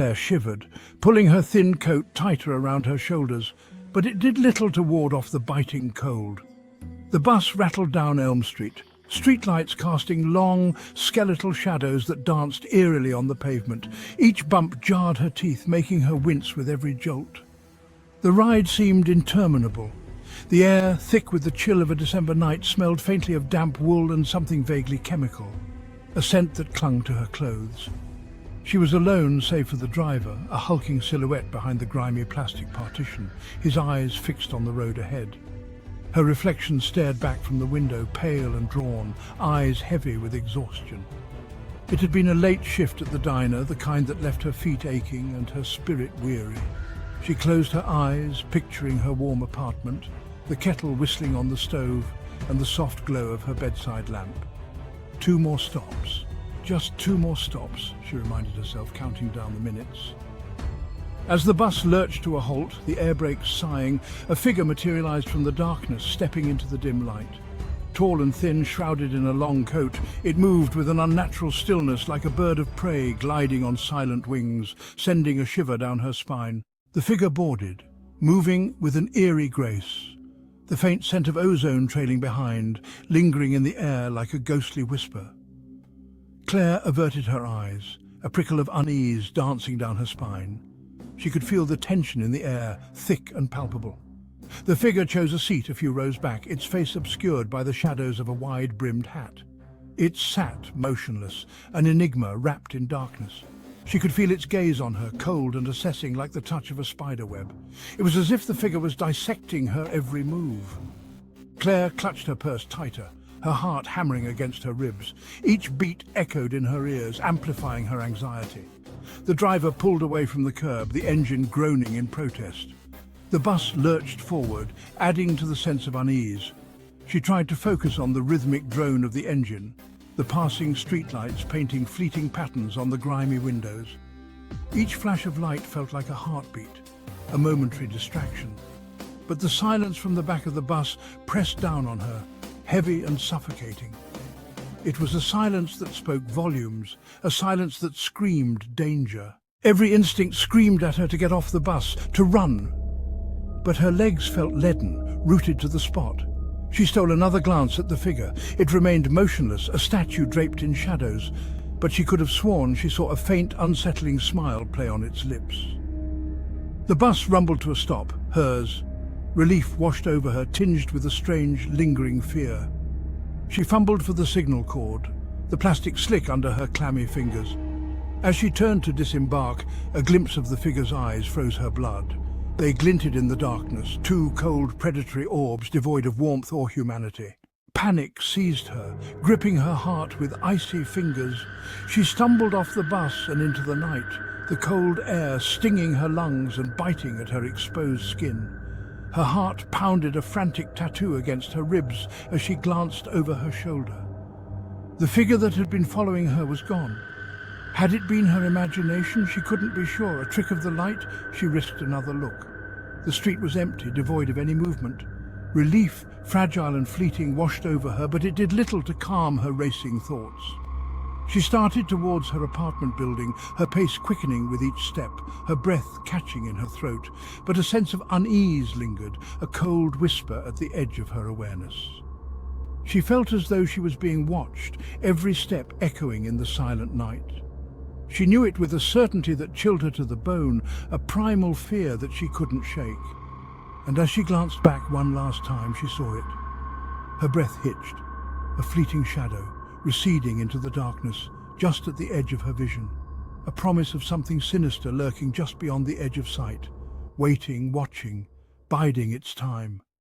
Claire shivered, pulling her thin coat tighter around her shoulders, but it did little to ward off the biting cold. The bus rattled down Elm Street, streetlights casting long, skeletal shadows that danced eerily on the pavement. Each bump jarred her teeth, making her wince with every jolt. The ride seemed interminable. The air, thick with the chill of a December night, smelled faintly of damp wool and something vaguely chemical, a scent that clung to her clothes. She was alone save for the driver, a hulking silhouette behind the grimy plastic partition, his eyes fixed on the road ahead. Her reflection stared back from the window, pale and drawn, eyes heavy with exhaustion. It had been a late shift at the diner, the kind that left her feet aching and her spirit weary. She closed her eyes, picturing her warm apartment, the kettle whistling on the stove and the soft glow of her bedside lamp. 2 more stops. Just 2 more stops, she reminded herself, counting down the minutes. As the bus lurched to a halt, the air brakes sighing, a figure materialized from the darkness, stepping into the dim light. Tall and thin, shrouded in a long coat, it moved with an unnatural stillness like a bird of prey gliding on silent wings, sending a shiver down her spine. The figure boarded, moving with an eerie grace, the faint scent of ozone trailing behind, lingering in the air like a ghostly whisper. Claire averted her eyes, a prickle of unease dancing down her spine. She could feel the tension in the air, thick and palpable. The figure chose a seat a few rows back, its face obscured by the shadows of a wide-brimmed hat. It sat motionless, an enigma wrapped in darkness. She could feel its gaze on her, cold and assessing like the touch of a spider web. It was as if the figure was dissecting her every move. Claire clutched her purse tighter, her heart hammering against her ribs. Each beat echoed in her ears, amplifying her anxiety. The driver pulled away from the curb, the engine groaning in protest. The bus lurched forward, adding to the sense of unease. She tried to focus on the rhythmic drone of the engine, the passing streetlights painting fleeting patterns on the grimy windows. Each flash of light felt like a heartbeat, a momentary distraction. But the silence from the back of the bus pressed down on her, heavy and suffocating. It was a silence that spoke volumes, a silence that screamed danger. Every instinct screamed at her to get off the bus, to run. But her legs felt leaden, rooted to the spot. She stole another glance at the figure. It remained motionless, a statue draped in shadows, but she could have sworn she saw a faint, unsettling smile play on its lips. The bus rumbled to a stop, hers. Relief washed over her, tinged with a strange, lingering fear. She fumbled for the signal cord, the plastic slick under her clammy fingers. As she turned to disembark, a glimpse of the figure's eyes froze her blood. They glinted in the darkness, 2 cold, predatory orbs devoid of warmth or humanity. Panic seized her, gripping her heart with icy fingers. She stumbled off the bus and into the night, the cold air stinging her lungs and biting at her exposed skin. Her heart pounded a frantic tattoo against her ribs as she glanced over her shoulder. The figure that had been following her was gone. Had it been her imagination? She couldn't be sure. A trick of the light? She risked another look. The street was empty, devoid of any movement. Relief, fragile and fleeting, washed over her, but it did little to calm her racing thoughts. She started towards her apartment building, her pace quickening with each step, her breath catching in her throat, but a sense of unease lingered, a cold whisper at the edge of her awareness. She felt as though she was being watched, every step echoing in the silent night. She knew it with a certainty that chilled her to the bone, a primal fear that she couldn't shake. And as she glanced back one last time, she saw it. Her breath hitched, a fleeting shadow, receding into the darkness, just at the edge of her vision. A promise of something sinister lurking just beyond the edge of sight, waiting, watching, biding its time.